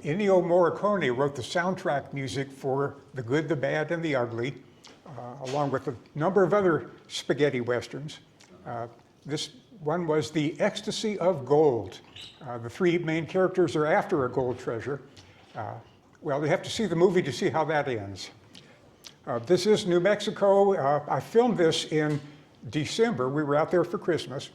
Ennio Morricone wrote the soundtrack music for The Good, the Bad, and the Ugly, along with a number of other spaghetti westerns. This one was The Ecstasy of Gold. The three main characters are after a gold treasure. Well, you have to see the movie to see how that ends. This is New Mexico. I filmed this in December. We were out there for Christmas.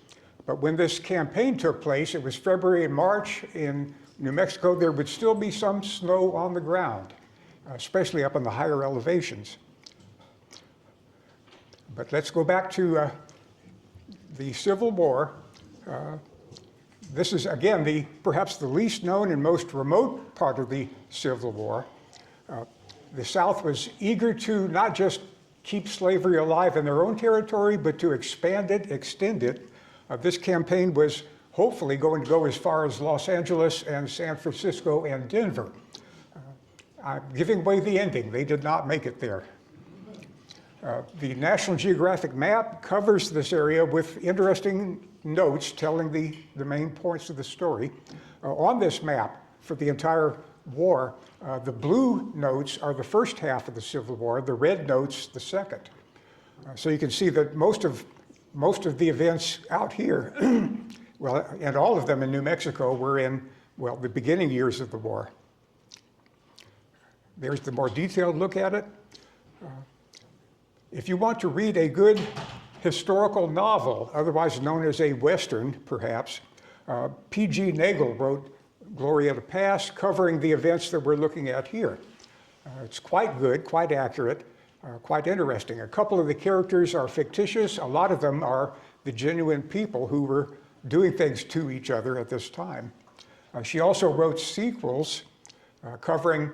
But when this campaign took place, it was February and March in New Mexico. There would still be some snow on the ground, especially up in the higher elevations. But let's go back to the Civil War. This is, again, perhaps the least known and most remote part of the Civil War. The South was eager to not just keep slavery alive in their own territory, but to expand it, extend it. This campaign was hopefully going to go as far as Los Angeles and San Francisco and Denver. I'm giving away the ending. They did not make it there. The National Geographic map covers this area with interesting notes telling the main points of the story. On this map for the entire war, the blue notes are the first half of the Civil War, the red notes the second. So you can see that most of the events out here, well, and all of them in New Mexico were in, well, the beginning years of the war. There's the more detailed look at it. If you want to read a good historical novel, otherwise known as a Western, perhaps, P.G. Nagel wrote Glorieta Pass, covering the events that we're looking at here. It's quite good, quite accurate, quite interesting. A couple of the characters are fictitious. A lot of them are the genuine people who were doing things to each other at this time. She also wrote sequels covering,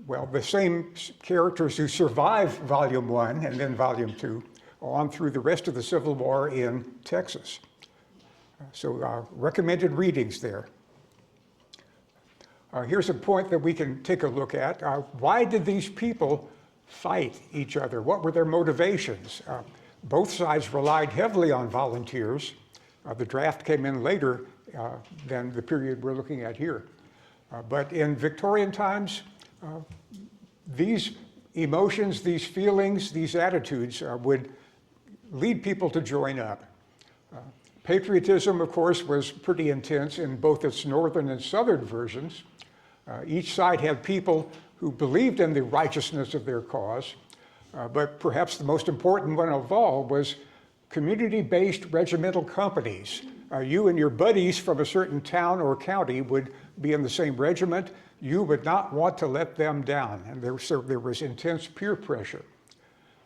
well, the same characters who survived Volume 1 and then Volume 2 on through the rest of the Civil War in Texas. So recommended readings there. Here's a point that we can take a look at. Why did these people fight each other? What were their motivations? Both sides relied heavily on volunteers. The draft came in later than the period we're looking at here. But in Victorian times, these emotions, these feelings, these attitudes would lead people to join up. Patriotism, of course, was pretty intense in both its northern and southern versions. Each side had people who believed in the righteousness of their cause, but perhaps the most important one of all was community-based regimental companies. You and your buddies from a certain town or county would be in the same regiment. You would not want to let them down, and there was intense peer pressure.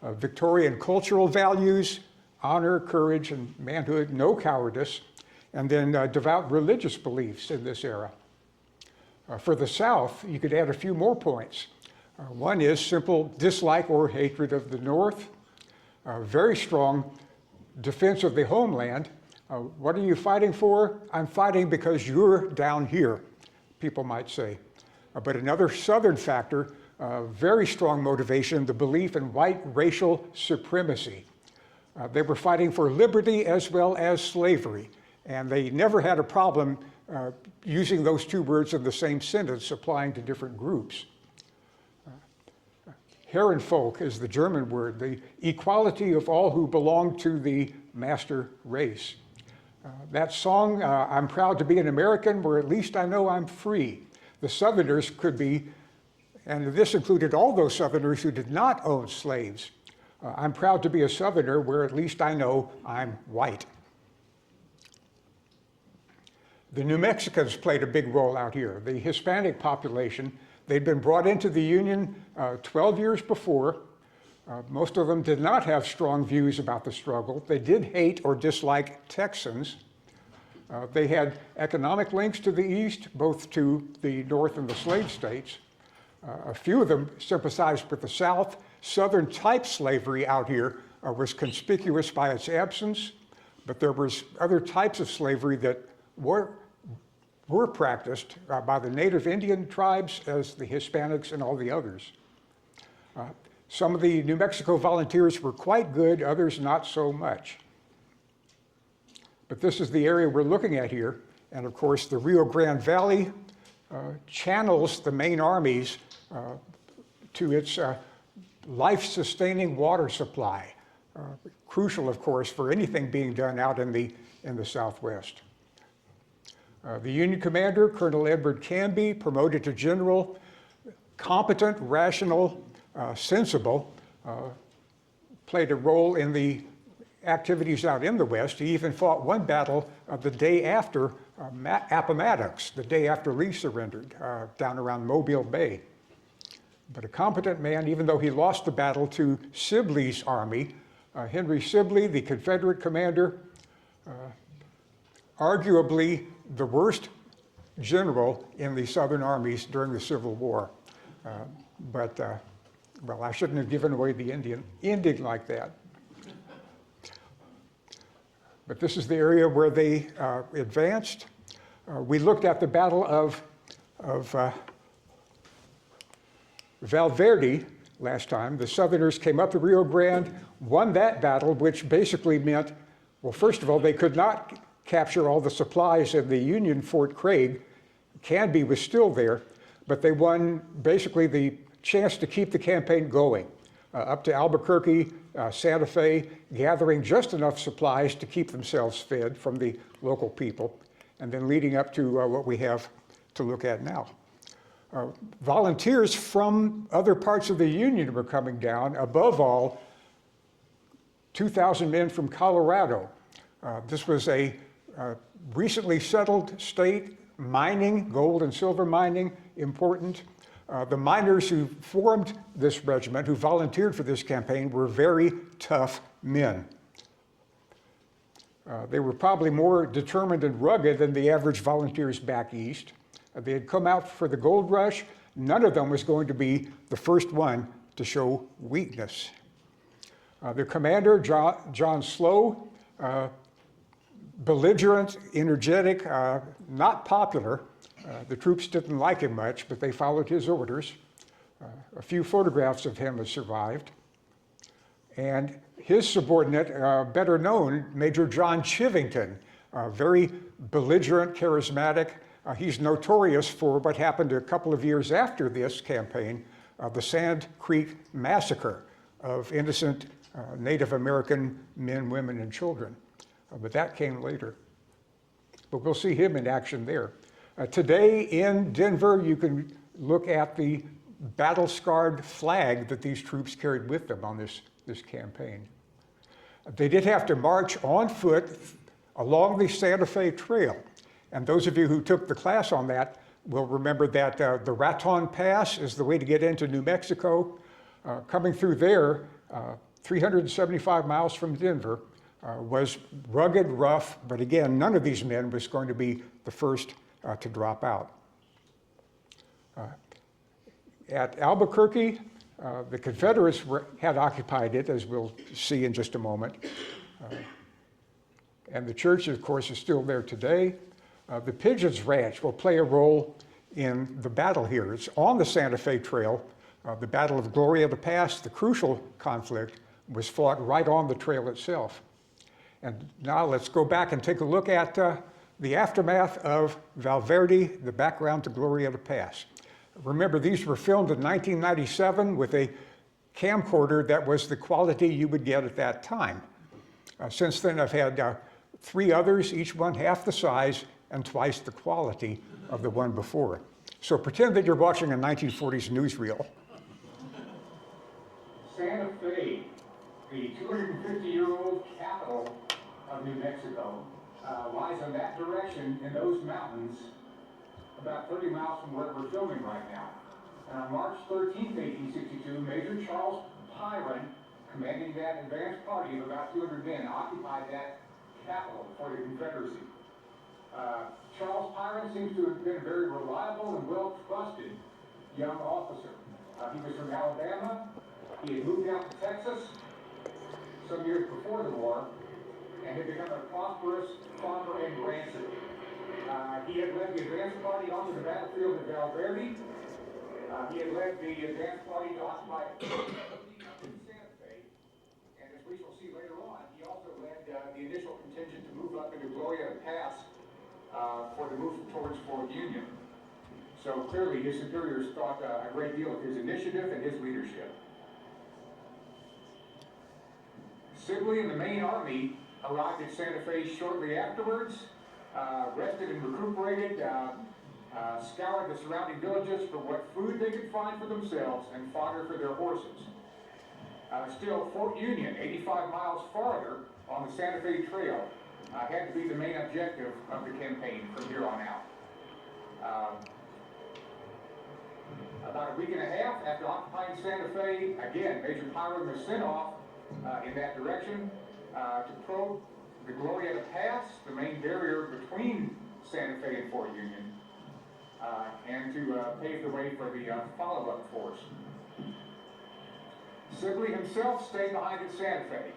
Victorian cultural values, honor, courage, and manhood, no cowardice, and then devout religious beliefs in this era. For the South, you could add a few more points. One is simple dislike or hatred of the North, very strong defense of the homeland. What are you fighting for? I'm fighting because you're down here, people might say. But another Southern factor, very strong motivation, the belief in white racial supremacy. They were fighting for liberty as well as slavery, and they never had a problem using those two words in the same sentence, applying to different groups. Herrenvolk is the German word, the equality of all who belong to the master race. That song, I'm proud to be an American, where at least I know I'm free. The Southerners could be, and this included all those Southerners who did not own slaves. I'm proud to be a Southerner, where at least I know I'm white. The New Mexicans played a big role out here. The Hispanic population, they'd been brought into the Union 12 years before. Most of them did not have strong views about the struggle. They did hate or dislike Texans. They had economic links to the East, both to the North and the slave states. A few of them sympathized with the South. Southern type slavery out here was conspicuous by its absence, but there was other types of slavery that were practiced by the native Indian tribes as the Hispanics and all the others. Some of the New Mexico volunteers were quite good, others not so much. But this is the area we're looking at here. And of course, the Rio Grande Valley, channels the main armies to its life-sustaining water supply. Crucial, of course, for anything being done out in the Southwest. The Union commander, Colonel Edward Canby, promoted to general, competent, rational, sensible, played a role in the activities out in the West. He even fought one battle the day after Appomattox, the day after Lee surrendered, down around Mobile Bay. But a competent man, even though he lost the battle to Sibley's army. Henry Sibley, the Confederate commander, arguably the worst general in the Southern armies during the Civil War. Well, I shouldn't have given away the ending like that. But this is the area where they advanced. We looked at the Battle of Valverde last time. The Southerners came up the Rio Grande, won that battle, which basically meant, well, first of all, they could not capture all the supplies in the Union Fort Craig. Canby was still there, but they won basically the chance to keep the campaign going up to Albuquerque, Santa Fe, gathering just enough supplies to keep themselves fed from the local people, and then leading up to what we have to look at now. Volunteers from other parts of the Union were coming down, above all, 2,000 men from Colorado. This was a recently settled state, mining, gold and silver mining, important. The miners who formed this regiment, who volunteered for this campaign, were very tough men. They were probably more determined and rugged than the average volunteers back east. They had come out for the gold rush. None of them was going to be the first one to show weakness. Their commander, John Slow, belligerent, energetic, not popular. The troops didn't like him much, but they followed his orders. A few photographs of him have survived. And his subordinate, better known, Major John Chivington, very belligerent, charismatic. He's notorious for what happened a couple of years after this campaign, the Sand Creek Massacre of innocent Native American men, women, and children. But that came later. But we'll see him in action there. Today in Denver, you can look at the battle-scarred flag that these troops carried with them on this campaign. They did have to march on foot along the Santa Fe Trail. And those of you who took the class on that will remember that the Raton Pass is the way to get into New Mexico. Coming through there, 375 miles from Denver, was rugged, rough, but again, none of these men was going to be the first to drop out. At Albuquerque, the Confederates had occupied it, as we'll see in just a moment. And the church, of course, is still there today. The Pigeons Ranch will play a role in the battle here. It's on the Santa Fe Trail. The Battle of Glorieta Pass, the crucial conflict, was fought right on the trail itself. And now let's go back and take a look at the aftermath of Valverde, the background to Glorieta Pass. Remember, these were filmed in 1997 with a camcorder that was the quality you would get at that time. Since then, I've had 3 others, each one half the size and twice the quality of the one before. So pretend that you're watching a 1940s newsreel. Santa Fe, the 250-year-old capital of New Mexico, lies in that direction in those mountains, about 30 miles from where we're filming right now. And on March 13, 1862, Major Charles Pyron, commanding that advance party of about 200 men, occupied that capital for the Confederacy. Charles Pyron seems to have been a very reliable and well-trusted young officer. He was from Alabama. He had moved out to Texas some years before the war and had become a prosperous farmer and rancher. He had led the advance party onto the battlefield of Valverde. He had led the advance party to occupy Santa Fe. And as we shall see later on, he also led the initial contingent to move up into Glorieta Pass for the move towards Fort Union. So clearly his superiors thought a great deal of his initiative and his leadership. Sibley and the main army arrived at Santa Fe shortly afterwards, rested and recuperated, scoured the surrounding villages for what food they could find for themselves and fodder for their horses. Still, Fort Union, 85 miles farther on the Santa Fe Trail, had to be the main objective of the campaign from here on out. About a week and a half after occupying Santa Fe, again, Major Pyron was sent off in that direction to probe the Glorieta Pass, the main barrier between Santa Fe and Fort Union, and to pave the way for the follow-up force. Sibley himself stayed behind at Santa Fe,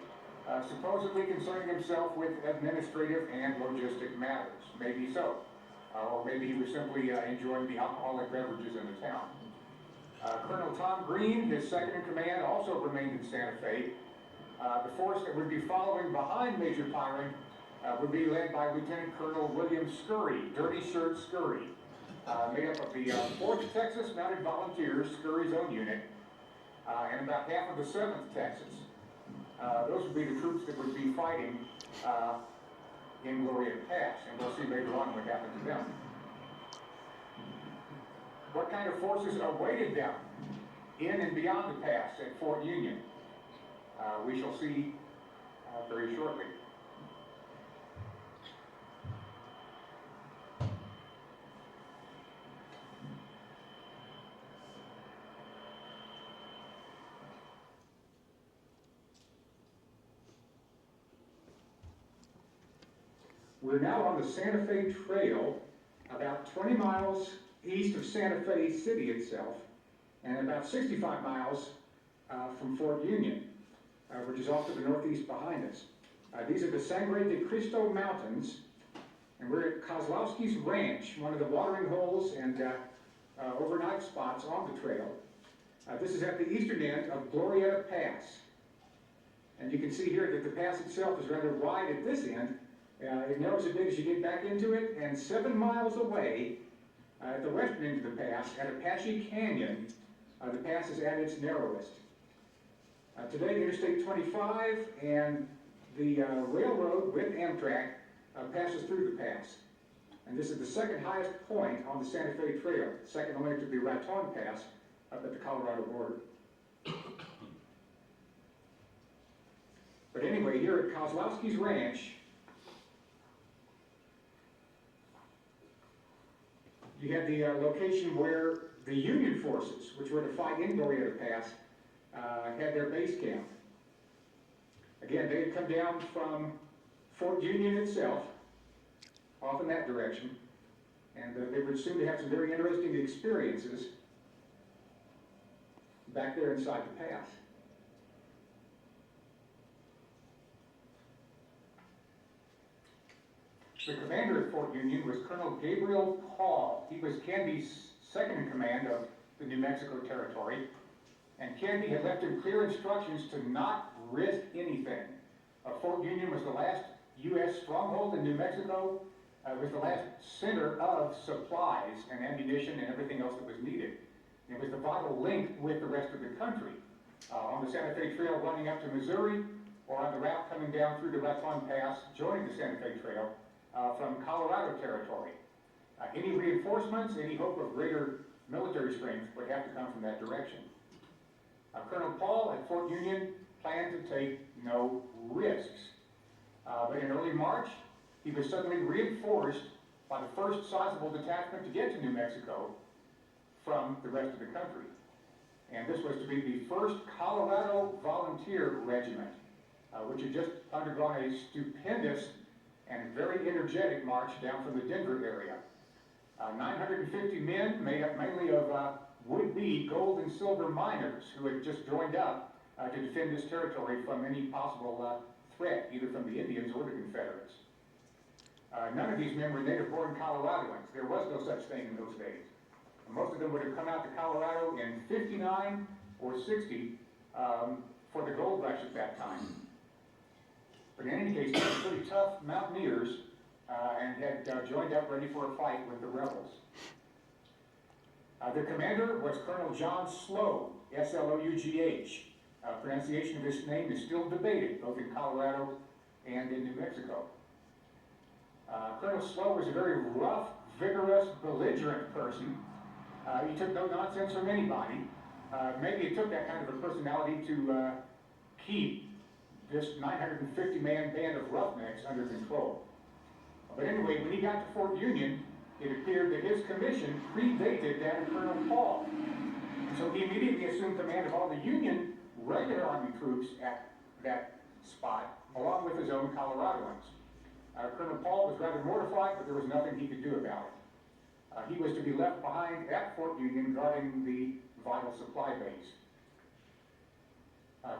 supposedly concerning himself with administrative and logistic matters. Maybe so. Or maybe he was simply enjoying the alcoholic beverages in the town. Colonel Tom Green, his second in command, also remained in Santa Fe. The force that would be following behind Major Pyron would be led by Lieutenant Colonel William Scurry, Dirty Shirt Scurry, made up of the 4th Texas Mounted Volunteers, Scurry's own unit, and about half of the 7th Texas. Those would be the troops that would be fighting in Glorieta Pass, and we'll see later on what happened to them. What kind of forces awaited them in and beyond the pass at Fort Union? We shall see very shortly. We're now on the Santa Fe Trail, about 20 miles east of Santa Fe City itself, and about 65 miles from Fort Union, which is off to the northeast behind us. These are the Sangre de Cristo Mountains, and we're at Kozlowski's Ranch, one of the watering holes and overnight spots on the trail. This is at the eastern end of Glorieta Pass. And you can see here that the pass itself is rather wide at this end. It narrows a bit as you get back into it, and 7 miles away, at the western end of the pass, at Apache Canyon, the pass is at its narrowest. Today, Interstate 25 and the railroad with Amtrak passes through the pass. And this is the second highest point on the Santa Fe Trail, second only to the Raton Pass up at the Colorado border. But anyway, here at Kozlowski's Ranch, you had the location where the Union forces, which were to fight in Glorieta Pass, had their base camp. Again, they had come down from Fort Union itself, off in that direction, and they were soon to have some very interesting experiences back there inside the pass. The commander of Fort Union was Colonel Gabriel Paul. He was Canby's second in command of the New Mexico Territory, and Canby had left him clear instructions to not risk anything. Fort Union was the last U.S. stronghold in New Mexico. It was the last center of supplies and ammunition and everything else that was needed. It was the vital link with the rest of the country. On the Santa Fe Trail running up to Missouri, or on the route coming down through the Raton Pass, joining the Santa Fe Trail from Colorado territory. Any reinforcements, any hope of greater military strength would have to come from that direction. Colonel Paul at Fort Union planned to take no risks. But in early March, he was suddenly reinforced by the first sizable detachment to get to New Mexico from the rest of the country. And this was to be the 1st Colorado Volunteer Regiment, which had just undergone a stupendous and very energetic march down from the Denver area. 950 men made up mainly of would-be gold and silver miners who had just joined up to defend this territory from any possible threat, either from the Indians or the Confederates. None of these men were native-born Coloradoans. There was no such thing in those days. Most of them would have come out to Colorado in 59 or 60 for the gold rush at that time. But in any case, they were pretty tough mountaineers and had joined up ready for a fight with the rebels. The commander was Colonel John Slough, S-L-O-U-G-H. Pronunciation of this name is still debated, both in Colorado and in New Mexico. Colonel Slough was a very rough, vigorous, belligerent person. He took no nonsense from anybody. Maybe it took that kind of a personality to keep this 950-man band of roughnecks under control. But anyway, when he got to Fort Union, it appeared that his commission predated that of Colonel Paul. So he immediately assumed command of all the Union regular Army troops at that spot, along with his own Coloradoans. Colonel Paul was rather mortified, but there was nothing he could do about it. He was to be left behind at Fort Union guarding the vital supply base.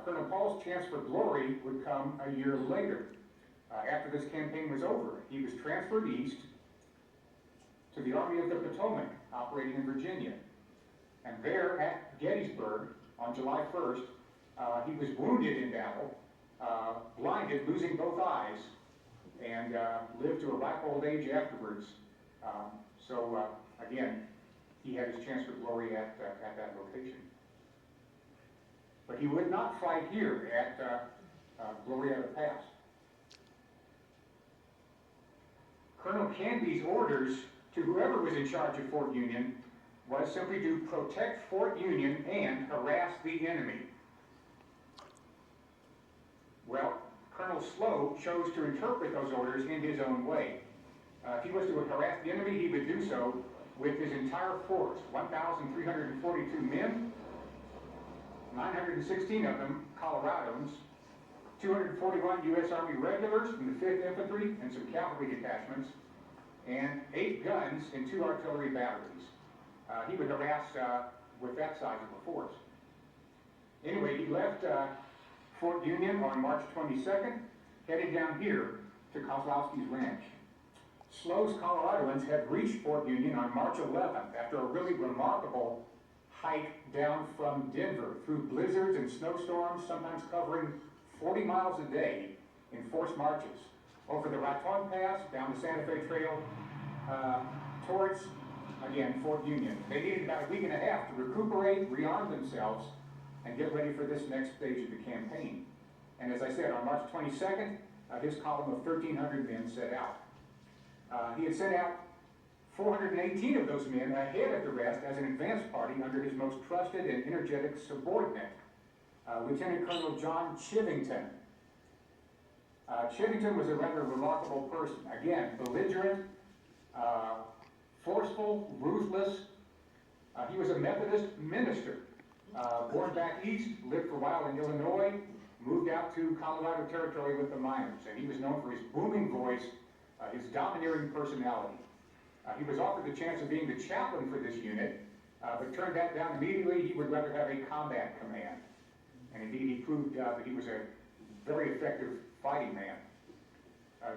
Colonel Paul's chance for glory would come a year later. After this campaign was over, he was transferred east to the Army of the Potomac, operating in Virginia. And there at Gettysburg, on July 1st, he was wounded in battle, blinded, losing both eyes, and lived to a ripe old age afterwards. Again, he had his chance for glory at that location. But he would not fight here at Glorieta Pass. Colonel Canby's orders to whoever was in charge of Fort Union was simply to protect Fort Union and harass the enemy. Well, Colonel Slough chose to interpret those orders in his own way. If he was to harass the enemy, he would do so with his entire force, 1,342 men, 916 of them Coloradans, 241 U.S. Army regulars from the 5th Infantry and some cavalry detachments, and 8 guns and 2 artillery batteries. He would harass with that size of a force. Anyway, he left Fort Union on March 22nd, headed down here to Kozlowski's ranch. Slough's Coloradoans had reached Fort Union on March 11th after a really remarkable hike down from Denver through blizzards and snowstorms, sometimes covering 40 miles a day in forced marches over the Raton Pass, down the Santa Fe Trail, towards, again, Fort Union. They needed about a week and a half to recuperate, rearm themselves, and get ready for this next stage of the campaign. And as I said, on March 22nd, his column of 1,300 men set out. He had sent out 418 of those men ahead of the rest as an advance party under his most trusted and energetic subordinate, Lieutenant Colonel John Chivington. Chivington was a rather remarkable person. Again, belligerent, forceful, ruthless. He was a Methodist minister. Born back east, lived for a while in Illinois, moved out to Colorado Territory with the miners, and he was known for his booming voice, his domineering personality. He was offered the chance of being the chaplain for this unit, but turned that down immediately. He would rather have a combat command. And indeed, he proved that he was a very effective fighting man.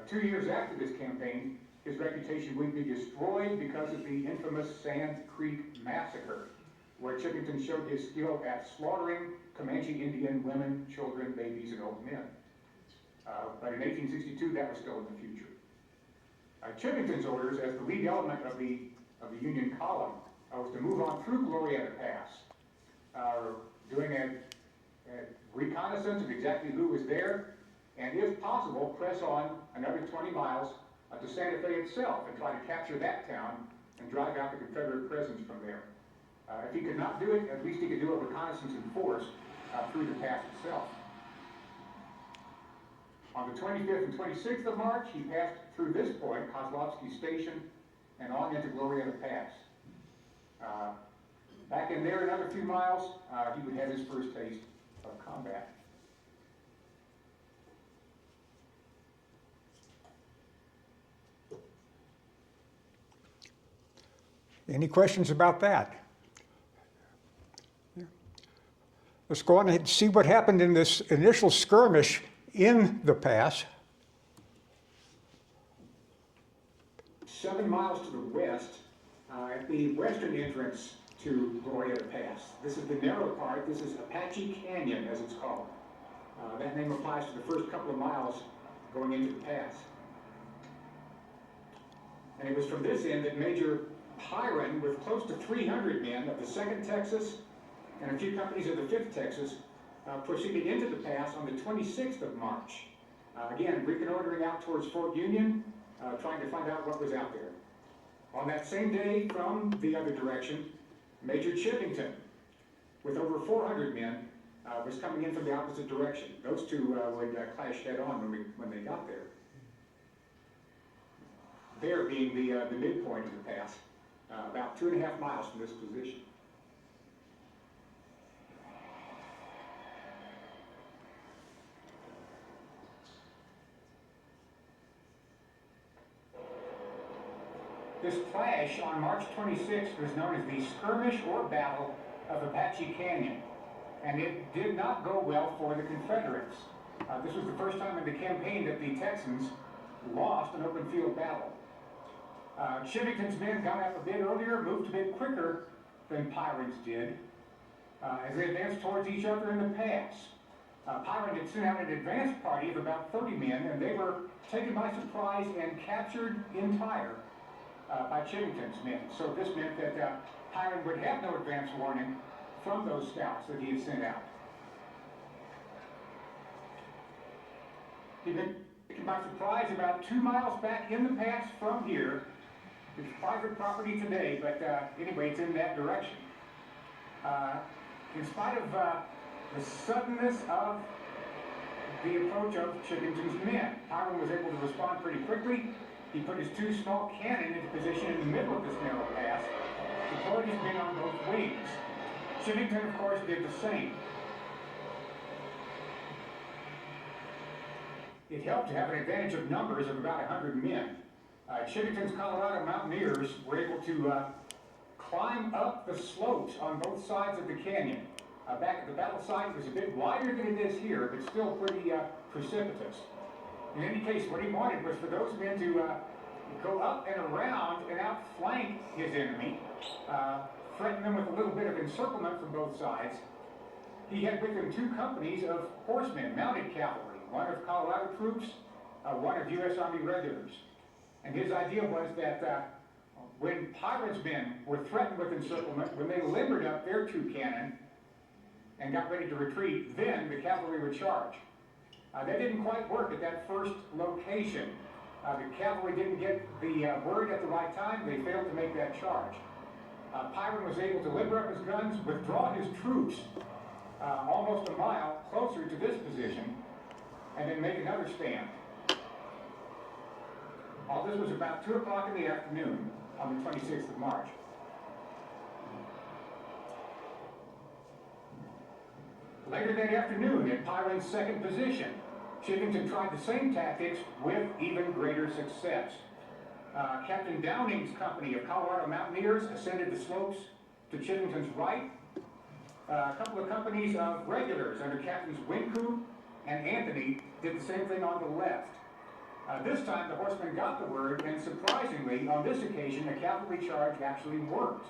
2 years after this campaign, his reputation would be destroyed because of the infamous Sand Creek Massacre, where Chivington showed his skill at slaughtering Comanche Indian women, children, babies, and old men. But in 1862, that was still in the future. Chivington's orders as the lead element of the Union column was to move on through Glorieta Pass, doing a reconnaissance of exactly who was there, and if possible, press on another 20 miles to Santa Fe itself and try to capture that town and drive out the Confederate presence from there. If he could not do it, at least he could do a reconnaissance in force through the pass itself. On the 25th and 26th of March, he passed through this point, Kozlowski Station, and on into Glorieta Pass. Back in there another few miles, he would have his first taste of combat. Any questions about that? Let's go on and see what happened in this initial skirmish in the pass. 7 miles to the west, at the western entrance to Glorieta Pass. This is the narrow part. This is Apache Canyon, as it's called. That name applies to the first couple of miles going into the pass. And it was from this end that Major Byron, with close to 300 men of the 2nd Texas and a few companies of the 5th Texas, proceeded into the pass on the 26th of March. Again, reconnoitering out towards Fort Union, trying to find out what was out there. On that same day, from the other direction, Major Chivington, with over 400 men, was coming in from the opposite direction. Those two would clash head-on when they got there. There being the midpoint of the pass, about 2.5 miles from this position. This clash on March 26th was known as the Skirmish or Battle of Apache Canyon, and it did not go well for the Confederates. This was the first time in the campaign that the Texans lost an open field battle. Chivington's men got up a bit earlier, moved a bit quicker than Byron's did, as they advanced towards each other in the pass. Byron had sent out an advance party of about 30 men, and they were taken by surprise and captured entire by Chivington's men. So this meant that Byron would have no advance warning from those scouts that he had sent out. He'd been taken by surprise about 2 miles back in the pass from here. It's private property today, but anyway, it's in that direction. In spite of the suddenness of the approach of Chivington's men, Byron was able to respond pretty quickly. He put his 2 small cannon into position in the middle of this narrow pass, deployed his men on both wings. Chivington, of course, did the same. It helped to have an advantage of numbers of about 100 men. Chivington's Colorado mountaineers were able to climb up the slopes on both sides of the canyon. Back at the battle site, it was a bit wider than it is here, but still pretty precipitous. In any case, what he wanted was for those men to go up and around and outflank his enemy, threaten them with a little bit of encirclement from both sides. He had with him 2 companies of horsemen, mounted cavalry, one of Colorado troops, one of U.S. Army regulars. And his idea was that when Byron's men were threatened with encirclement, when they limbered up their 2 cannon and got ready to retreat, then the cavalry would charge. That didn't quite work at that first location. The cavalry didn't get the word at the right time. They failed to make that charge. Byron was able to limber up his guns, withdraw his troops almost a mile closer to this position, and then make another stand. All this was about 2 o'clock in the afternoon on the 26th of March. Later that afternoon, at Byron's 2nd position, Chivington tried the same tactics with even greater success. Captain Downing's company of Colorado mountaineers ascended the slopes to Chivington's right. A couple of companies of regulars under Captains Winku and Anthony did the same thing on the left. This time the horsemen got the word, and surprisingly, on this occasion, a cavalry charge actually worked.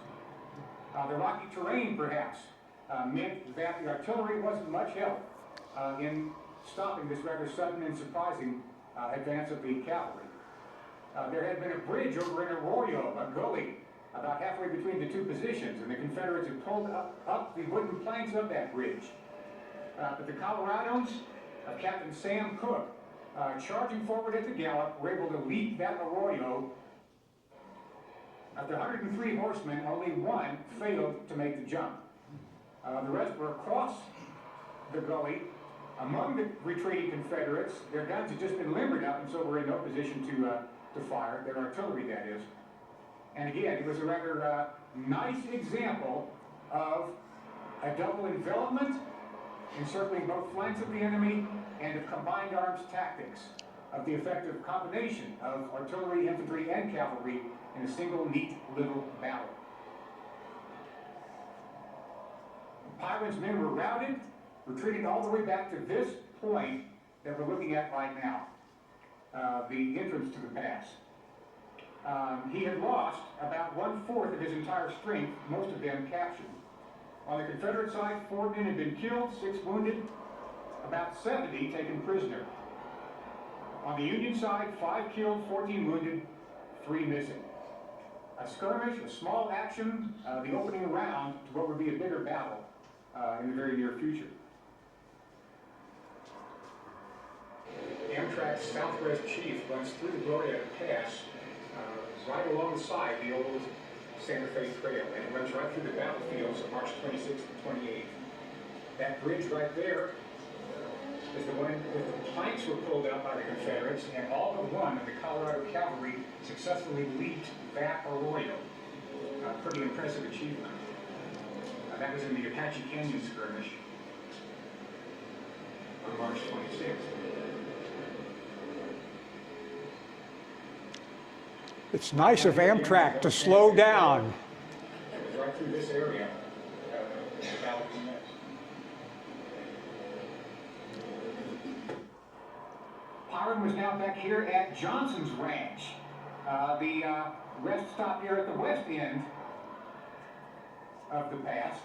The rocky terrain, perhaps, meant that the artillery wasn't much help in stopping this rather sudden and surprising advance of the cavalry. There had been a bridge over an arroyo, a gully, about halfway between the 2 positions, and the Confederates had pulled up the wooden planks of that bridge. But the Colorados of Captain Sam Cook, charging forward at the gallop, were able to leap that arroyo. Of the 103 horsemen, only 1 failed to make the jump. The rest were across the gully among the retreating Confederates. Their guns had just been limbered up, and so were in no position to fire, their artillery, that is. And again, it was a rather nice example of a double envelopment, encircling both flanks of the enemy, and of combined arms tactics, of the effective combination of artillery, infantry, and cavalry in a single neat little battle. Byron's men were routed, retreated all the way back to this point that we're looking at right now, the entrance to the pass. He had lost about 1/4 of his entire strength, most of them captured. On the Confederate side, 4 men had been killed, 6 wounded, about 70 taken prisoner. On the Union side, 5 killed, 14 wounded, 3 missing. A skirmish, a small action, the opening round to what would be a bigger battle in the very near future. Amtrak's Southwest Chief runs through the Glorieta Pass, right alongside the old Santa Fe Trail, and it runs right through the battlefields of March 26th and 28th. That bridge right there is the one that the planks were pulled out by the Confederates, and all but one of the Colorado cavalry successfully leaped that arroyo. Pretty impressive achievement. That was in the Apache Canyon skirmish on March 26th. It's nice of Amtrak to slow down. It was right through this area. Byron was now back here at Johnson's Ranch. The rest stop here at the west end of the pass,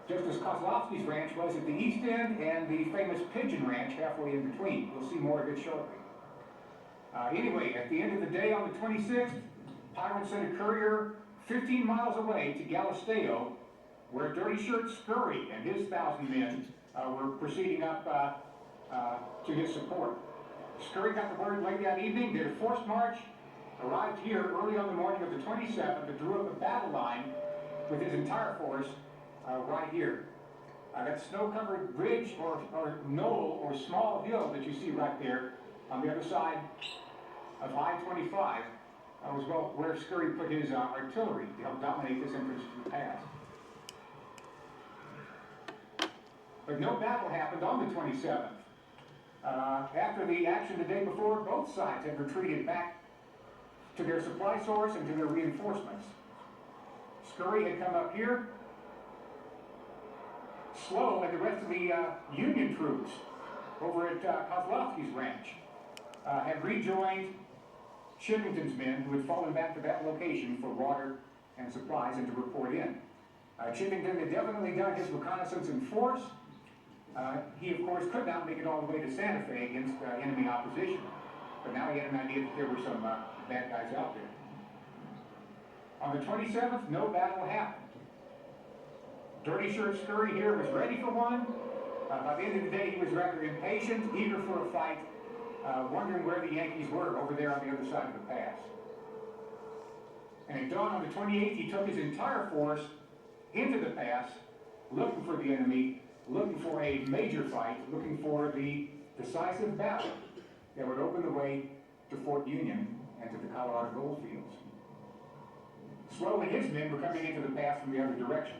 just as Kozlowski's ranch was at the east end, and the famous Pigeon Ranch halfway in between. We'll see more of it shortly. Anyway, at the end of the day on the 26th, Byron sent a courier 15 miles away to Galisteo, where Dirty Shirt Scurry and his 1,000 men were proceeding up to his support. Scurry got the word late that evening, did a forced march, arrived here early on the morning of the 27th, and drew up a battle line with his entire force right here. That snow-covered ridge or knoll or small hill that you see right there on the other side of I-25 was where Scurry put his artillery to help dominate this entrance to the pass. But no battle happened on the 27th. After the action the day before, both sides had retreated back to their supply source and to their reinforcements. Scurry had come up here. Slow and the rest of the Union troops over at Kozlowski's ranch had rejoined Chivington's men, who had fallen back to that location for water and supplies and to report in. Chivington had definitely done his reconnaissance in force. He, of course, could not make it all the way to Santa Fe against enemy opposition, but now he had an idea that there were some bad guys out there. On the 27th, no battle happened. Dirty Shirt Scurry here was ready for one. By the end of the day, he was rather impatient, eager for a fight, wondering where the Yankees were over there on the other side of the pass. And at dawn on the 28th, he took his entire force into the pass, looking for the enemy, looking for a major fight, looking for the decisive battle that would open the way to Fort Union and to the Colorado gold fields. Slow and his men were coming into the pass from the other direction.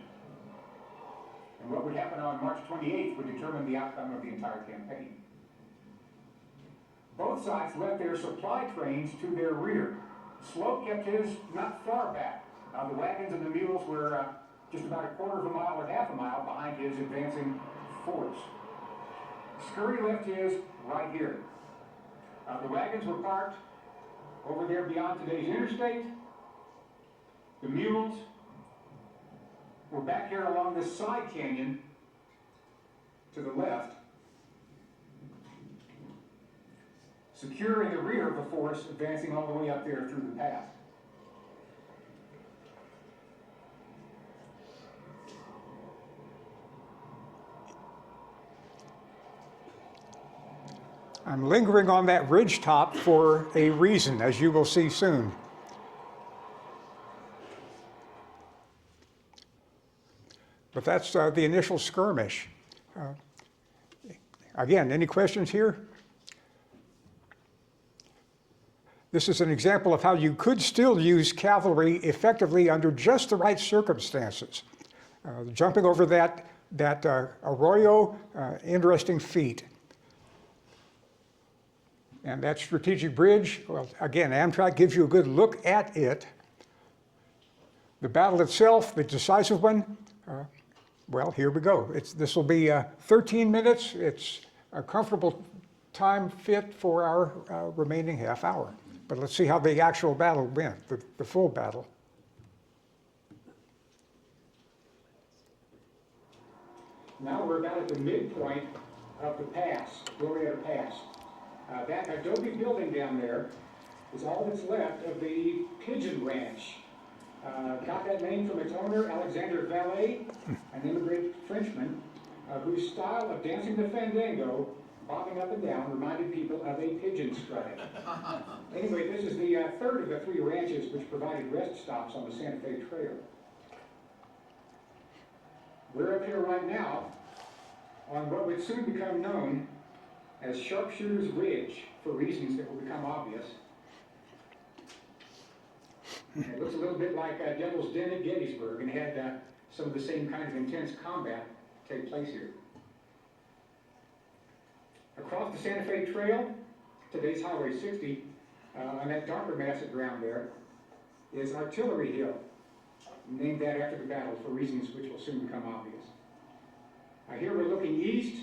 And what would happen on March 28th would determine the outcome of the entire campaign. Both sides left their supply trains to their rear. Slow kept his not far back. The wagons and the mules were just about a quarter of a mile or half a mile behind his advancing force. Scurry left his right here. The wagons were parked over there beyond today's interstate. The mules were back here along this side canyon to the left, secure in the rear of the force advancing all the way up there through the pass. I'm lingering on that ridge top for a reason, as you will see soon. But that's the initial skirmish. Again, any questions here? This is an example of how you could still use cavalry effectively under just the right circumstances. Jumping over that arroyo, interesting feat. And that strategic bridge, well, again, Amtrak gives you a good look at it. The battle itself, the decisive one, well, here we go. This will be 13 minutes. It's a comfortable time fit for our remaining half hour. But let's see how the actual battle went, the full battle. Now we're about at the midpoint of the pass, Glorieta Pass. That adobe building down there is all that's left of the Pigeon Ranch Got that name from its owner, Alexander Vallet, an immigrant Frenchman, whose style of dancing the fandango, bobbing up and down, reminded people of a pigeon stride. Anyway, this is the third of the 3 ranches which provided rest stops on the Santa Fe Trail. We're up here right now on what would soon become known as Sharpshooter's Ridge, for reasons that will become obvious. It looks a little bit like Devil's Den at Gettysburg, and had some of the same kind of intense combat take place here. Across the Santa Fe Trail, today's Highway 60, on that darker mass of ground there, is Artillery Hill, named that after the battle for reasons which will soon become obvious. Here we're looking east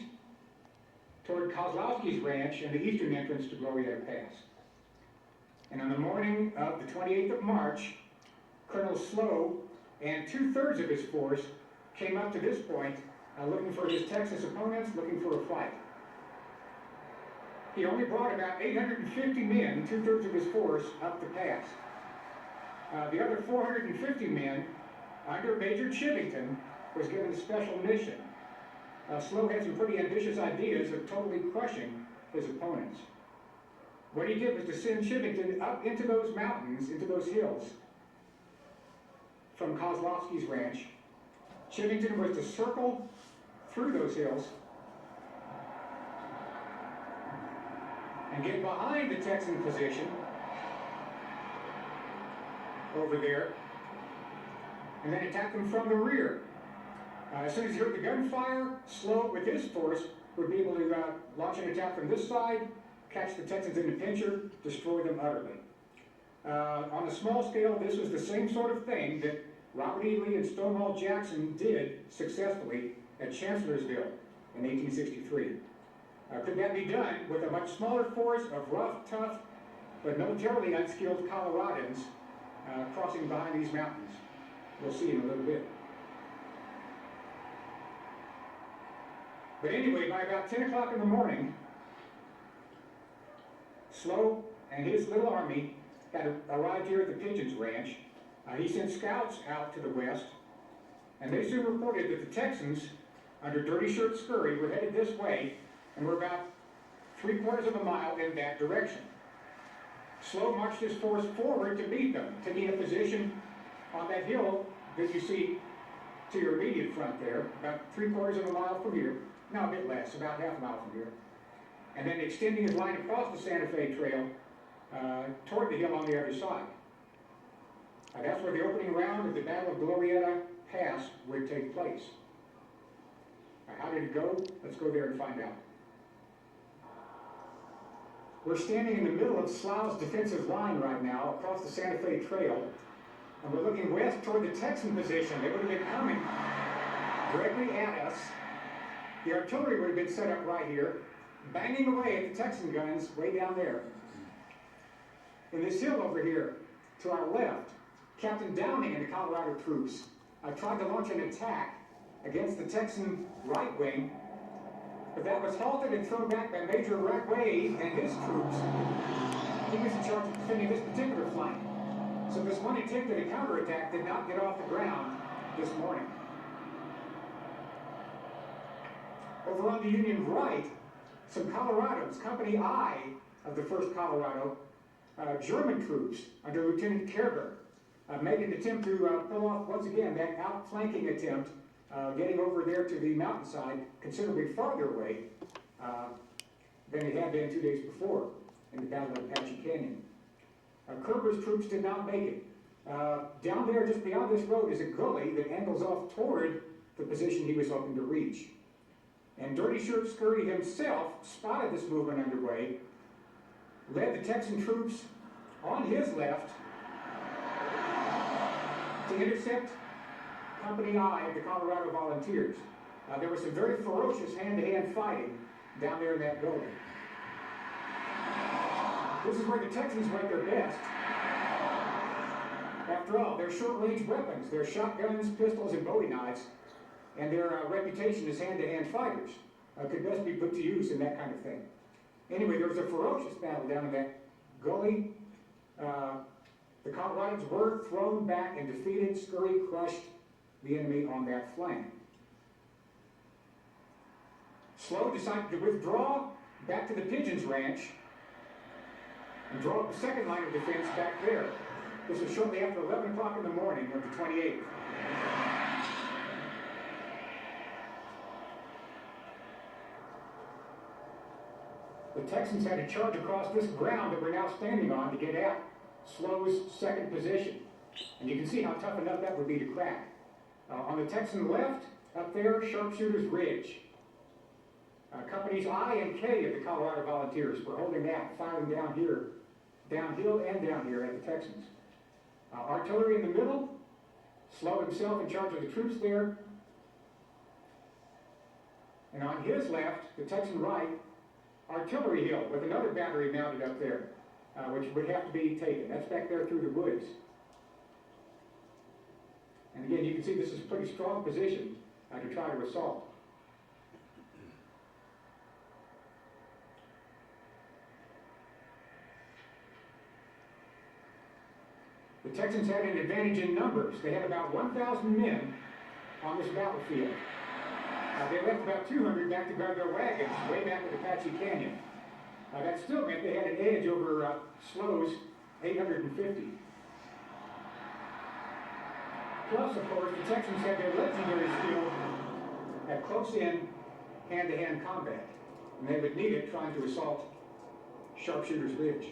toward Kozlowski's ranch and the eastern entrance to Glorieta Pass. And on the morning of the 28th of March, Colonel Slow and 2/3 of his force came up to this point looking for his Texas opponents, looking for a fight. He only brought about 850 men, 2/3 of his force, up the pass. The other 450 men, under Major Chivington, was given a special mission. Slow had some pretty ambitious ideas of totally crushing his opponents. What he did was to send Chivington up into those mountains, into those hills, from Kozlowski's ranch. Chivington was to circle through those hills and get behind the Texan position over there, and then attack them from the rear. As soon as he heard the gunfire, Slow, with his force, would be able to launch an attack from this side, catch the Texans in the pincher, destroy them utterly. On a small scale, this was the same sort of thing that Robert E. Lee and Stonewall Jackson did successfully at Chancellorsville in 1863. Could that be done with a much smaller force of rough, tough, but militarily unskilled Coloradans crossing behind these mountains? We'll see in a little bit. But anyway, by about 10 o'clock in the morning, Slow and his little army had arrived here at the Pigeons Ranch. He sent scouts out to the west, and they soon reported that the Texans, under Dirty Shirt Scurry, were headed this way, and were about 3/4 of a mile in that direction. Slow marched his force forward to meet them, taking a position on that hill that you see to your immediate front there, about 3/4 of a mile from here. No, a bit less, about half a mile from here. And then extending his line across the Santa Fe Trail toward the hill on the other side. That's where the opening round of the Battle of Glorieta Pass would take place. How did it go? Let's go there and find out. We're standing in the middle of Slough's defensive line right now across the Santa Fe Trail, and we're looking west toward the Texan position. They would have been coming directly at us. The artillery would have been set up right here, banging away at the Texan guns way down there. In this hill over here, to our left, Captain Downing and the Colorado troops tried to launch an attack against the Texan right wing, but that was halted and thrown back by Major Ragway and his troops. He was in charge of defending this particular flank. So this one attempt at a counterattack did not get off the ground this morning. Over on the Union right, some Colorados, Company I of the 1st Colorado, German troops under Lieutenant Kerber, made an attempt to pull off, once again, that outflanking attempt, getting over there to the mountainside, considerably farther away than it had been 2 days before in the Battle of Apache Canyon. Kerber's troops did not make it. Down there, just beyond this road, is a gully that angles off toward the position he was hoping to reach. And Dirty Shirt Scurry himself spotted this movement underway, led the Texan troops on his left to intercept Company I of the Colorado Volunteers. There was some very ferocious hand-to-hand fighting down there in that gully. This is where the Texans went their best. After all, they're short-range weapons. They're shotguns, pistols, and bowie knives, and their reputation as hand-to-hand fighters could best be put to use in that kind of thing. Anyway, there was a ferocious battle down in that gully The Coloradans were thrown back and defeated. Scurry crushed the enemy on that flank. Slow decided to withdraw back to the Pigeons Ranch and draw up the second line of defense back there. This was shortly after 11 o'clock in the morning of the 28th. The Texans had to charge across this ground that we're now standing on to get at Slow's second position. And you can see how tough enough that would be to crack. On the Texan left, up there, Sharpshooter's Ridge. Companies I and K of the Colorado Volunteers were holding that, firing down here, downhill and down here at the Texans. Artillery in the middle, Slow himself in charge of the troops there. And on his left, the Texan right, Artillery Hill with another battery mounted up there, which would have to be taken. That's back there through the woods. And again, you can see this is a pretty strong position to try to assault. The Texans had an advantage in numbers. They had about 1,000 men on this battlefield. They left about 200 back to guard their wagons way back at Apache Canyon. That still meant they had an edge over Slow's 850. Plus, of course, the Texans had their legendary skill at close-in, hand-to-hand combat. And they would need it trying to assault Sharpshooter's Ridge.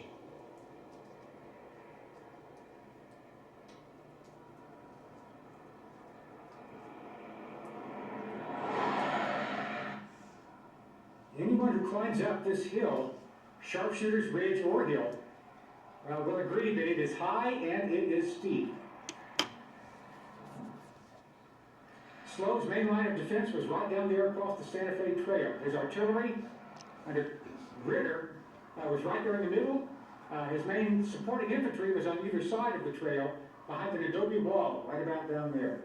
Anyone who climbs up this hill, Sharpshooter's Ridge or hill, will agree that it is high and it is steep. Slow's main line of defense was right down there across the Santa Fe Trail. His artillery under Ritter was right there in the middle. His main supporting infantry was on either side of the trail behind an adobe wall right about down there.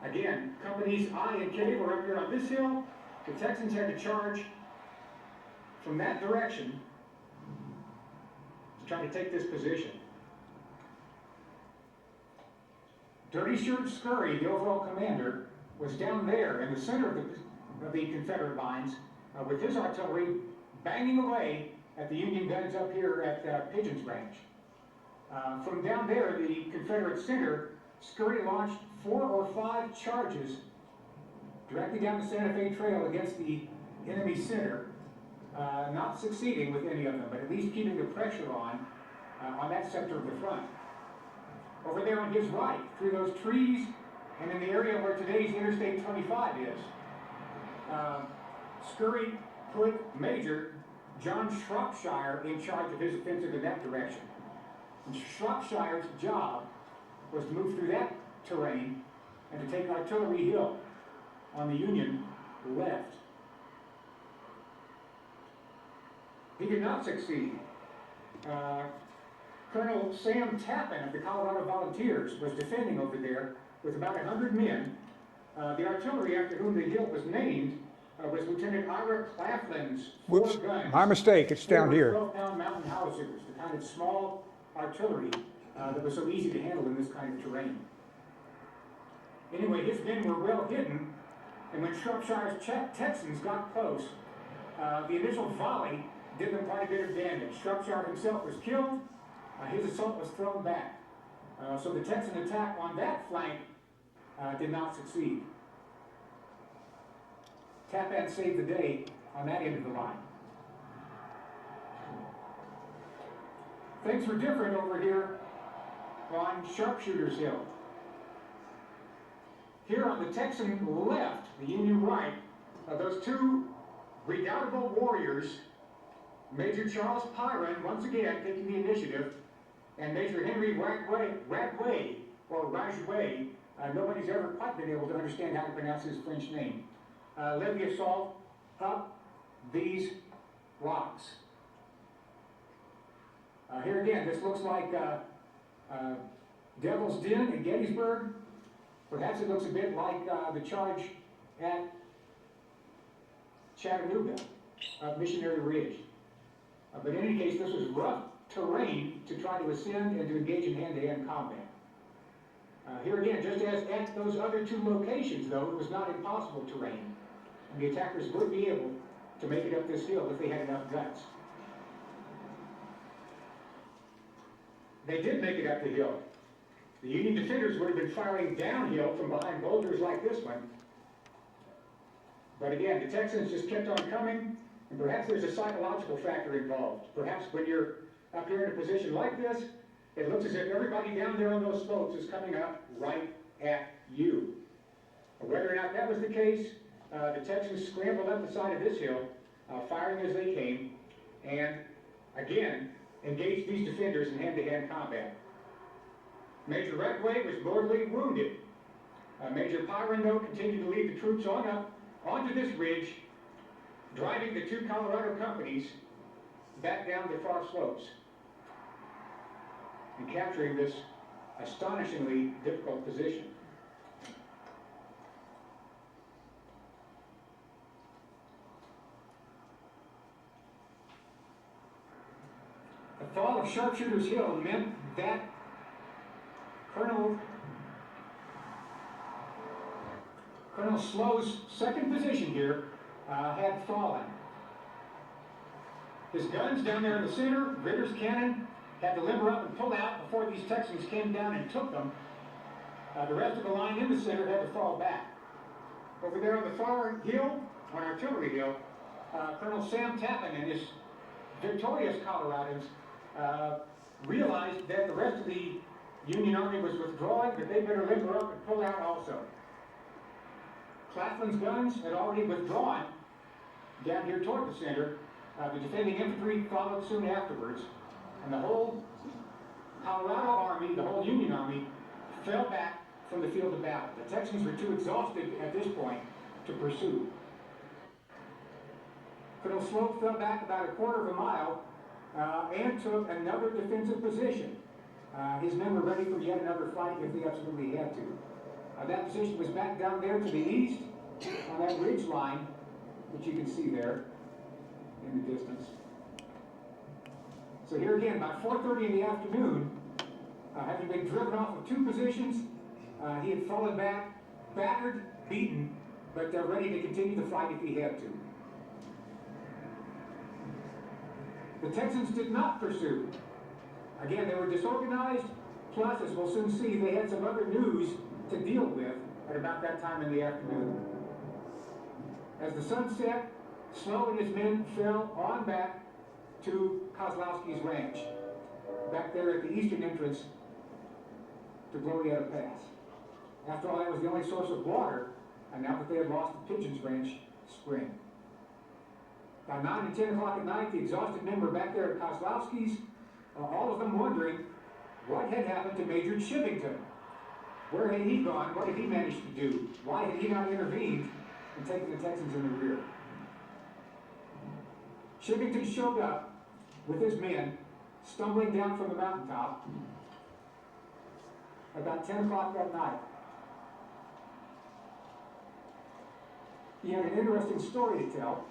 Again, companies I and K were up here on this hill. The Texans had to charge from that direction to try to take this position. Dirty Shirt Scurry, the overall commander, was down there in the center of the Confederate lines with his artillery banging away at the Union guns up here at Pigeons Ranch. From down there, the Confederate center, Scurry launched 4 or 5 charges directly down the Santa Fe Trail against the enemy center, not succeeding with any of them, but at least keeping the pressure on that sector of the front. Over there on his right, through those trees, and in the area where today's Interstate 25 is, Scurry put Major John Shropshire in charge of his offensive in that direction. And Shropshire's job was to move through that terrain and to take Artillery Hill on the Union left. He did not succeed. Colonel Sam Tappan of the Colorado Volunteers was defending over there with about 100 men. The artillery after whom the hill was named was Lieutenant Ira Claflin's 4 Whoops, guns. my mistake, it's down here. 12-pound mountain howitzers, the kind of small artillery that was so easy to handle in this kind of terrain. Anyway, his men were well hidden, and when Shropshire's Texans got close, the initial volley did them quite a bit of damage. Shropshire himself was killed. His assault was thrown back. So the Texan attack on that flank did not succeed. Tappan saved the day on that end of the line. Things were different over here on Sharpshooter's Hill. Here on the Texan left, the Union right, those 2 redoubtable warriors, Major Charles Pyron, once again taking the initiative, and Major Henry Radway, or Rajway, nobody's ever quite been able to understand how to pronounce his French name, led the assault up these rocks. Here again, this looks like Devil's Den in Gettysburg. Perhaps it looks a bit like the charge at Chattanooga, Missionary Ridge. But in any case, this was rough terrain to try to ascend and to engage in hand-to-hand combat. Here again, just as at those other two locations, though, it was not impossible terrain, and the attackers would be able to make it up this hill if they had enough guts. They did make it up the hill. The Union defenders would have been firing downhill from behind boulders like this one. But again, the Texans just kept on coming, and perhaps there's a psychological factor involved. Perhaps when you're up here in a position like this, it looks as if everybody down there on those slopes is coming up right at you. Whether or not that was the case, the Texans scrambled up the side of this hill, firing as they came, and again, engaged these defenders in hand-to-hand combat. Major Reckway was mortally wounded. Major Pyron, though, continued to lead the troops on up onto this ridge, driving the two Colorado companies back down the far slopes and capturing this astonishingly difficult position. The fall of Sharpshooter's Hill meant that Colonel Slow's second position here had fallen. His guns down there in the center, Ritter's cannon, had to limber up and pull out before these Texans came down and took them. The rest of the line in the center had to fall back. Over there on the far hill, on Artillery Hill, Colonel Sam Tappan and his victorious Coloradans realized that the rest of the Union Army was withdrawing, but they better limber up and pull out also. Claflin's guns had already withdrawn down here toward the center. The defending infantry followed soon afterwards, and the whole Colorado Army, the whole Union Army, fell back from the field of battle. The Texans were too exhausted at this point to pursue. Colonel Slope fell back about a quarter of a mile and took another defensive position. His men were ready for yet another fight if they absolutely had to. That position was back down there to the east on that ridge line, which you can see there in the distance. So here again, by 4:30 in the afternoon, having been driven off of two positions, he had fallen back, battered, beaten, but ready to continue the fight if he had to. The Texans did not pursue. Again, they were disorganized, plus, as we'll soon see, they had some other news to deal with at about that time in the afternoon. As the sun set, Slow and his men fell on back to Kozlowski's ranch, back there at the eastern entrance to Glorieta Pass. After all, that was the only source of water, and now that they had lost the Pigeons Ranch spring. By 9 and 10 o'clock at night, the exhausted men were back there at Kozlowski's, all of them wondering what had happened to Major Shivington. Where had he gone? What had he managed to do? Why had he not intervened and taken the Texans in the rear? Shivington showed up with his men, stumbling down from the mountaintop about 10 o'clock that night. He had an interesting story to tell.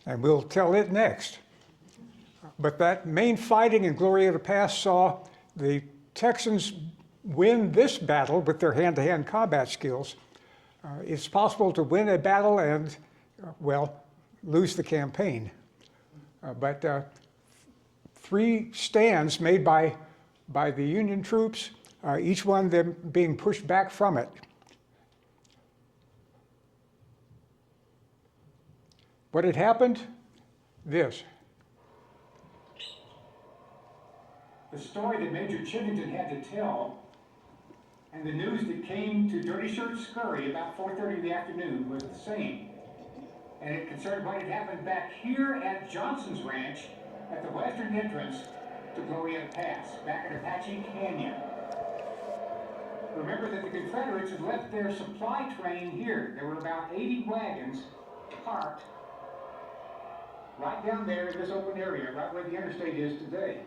And we'll tell it next. But that main fighting in Glorieta Pass saw the Texans win this battle with their hand-to-hand combat skills. It's possible to win a battle and, well, lose the campaign. But 3 stands made by the Union troops, each one of them being pushed back from it. What had happened? This. The story that Major Chivington had to tell and the news that came to Dirty Shirt Scurry about 4:30 in the afternoon was the same. And it concerned what had happened back here at Johnson's Ranch at the western entrance to Glorieta Pass, back at Apache Canyon. Remember that the Confederates had left their supply train here. There were about 80 wagons parked right down there in this open area, right where the interstate is today.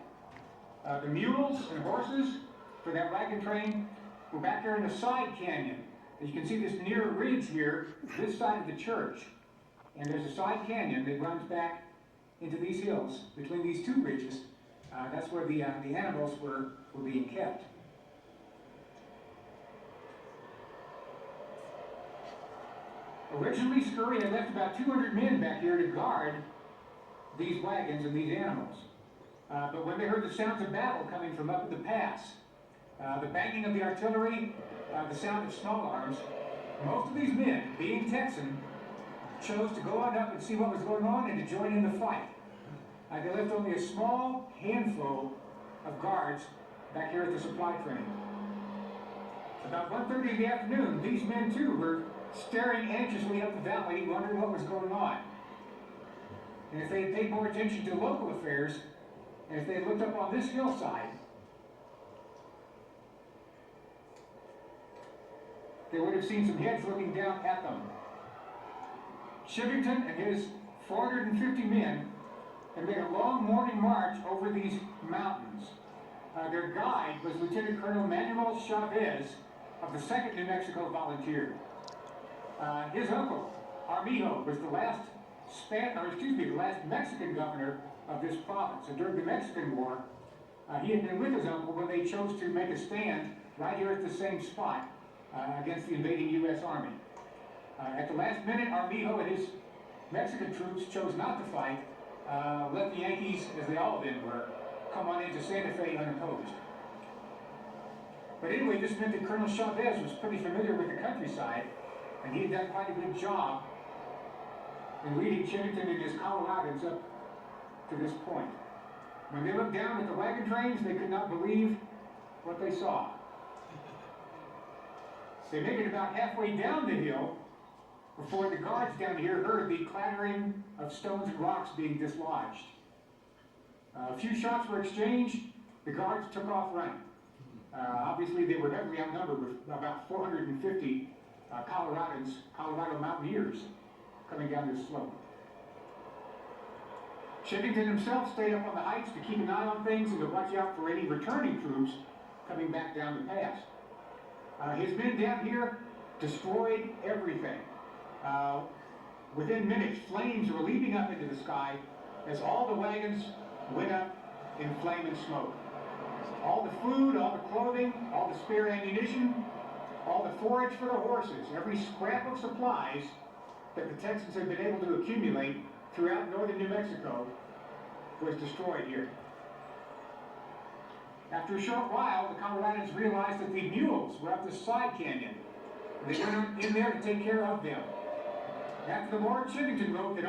The mules and horses for that wagon train were back there in the side canyon, As you can see this near ridge here, this side of the church, and there's a side canyon that runs back into these hills between these two ridges. That's where the animals were being kept. Originally, Scurry had left about 200 men back here to guard these wagons and these animals. But when they heard the sounds of battle coming from up at the pass, the banging of the artillery, the sound of small arms, most of these men, being Texan, chose to go on up and see what was going on and to join in the fight. They left only a small handful of guards back here at the supply train. About 1:30 in the afternoon, these men too were staring anxiously up the valley, wondering what was going on. And if they had paid more attention to local affairs, and if they had looked up on this hillside, they would have seen some heads looking down at them. Chivington and his 450 men had made a long morning march over these mountains. Their guide was Lieutenant Colonel Manuel Chavez of the 2nd New Mexico Volunteer. His uncle, Armijo, was the last Mexican governor of this province. And during the Mexican War, he had been with his uncle when they chose to make a stand right here at the same spot against the invading U.S. Army. At the last minute, Armijo and his Mexican troops chose not to fight, let the Yankees, as they all of them were, come on into Santa Fe unopposed. But anyway, this meant that Colonel Chavez was pretty familiar with the countryside, and he had done quite a good job in leading Chivington and his Coloradans up to this point. When they looked down at the wagon trains, they could not believe what they saw. They made it about halfway down the hill before the guards down here heard the clattering of stones and rocks being dislodged. A few shots were exchanged. The guards took off running. Obviously, they were heavily outnumbered with about 450 Colorado mountaineers coming down this slope. Chivington himself stayed up on the heights to keep an eye on things and to watch out for any returning troops coming back down the pass. His men down here destroyed everything. Within minutes, flames were leaping up into the sky as all the wagons went up in flame and smoke. All the food, all the clothing, all the spare ammunition, all the forage for the horses, every scrap of supplies that the Texans had been able to accumulate throughout northern New Mexico was destroyed here. After a short while, the Coloradans realized that the mules were up the side canyon. They went in there to take care of them. After the war, Chivington wrote that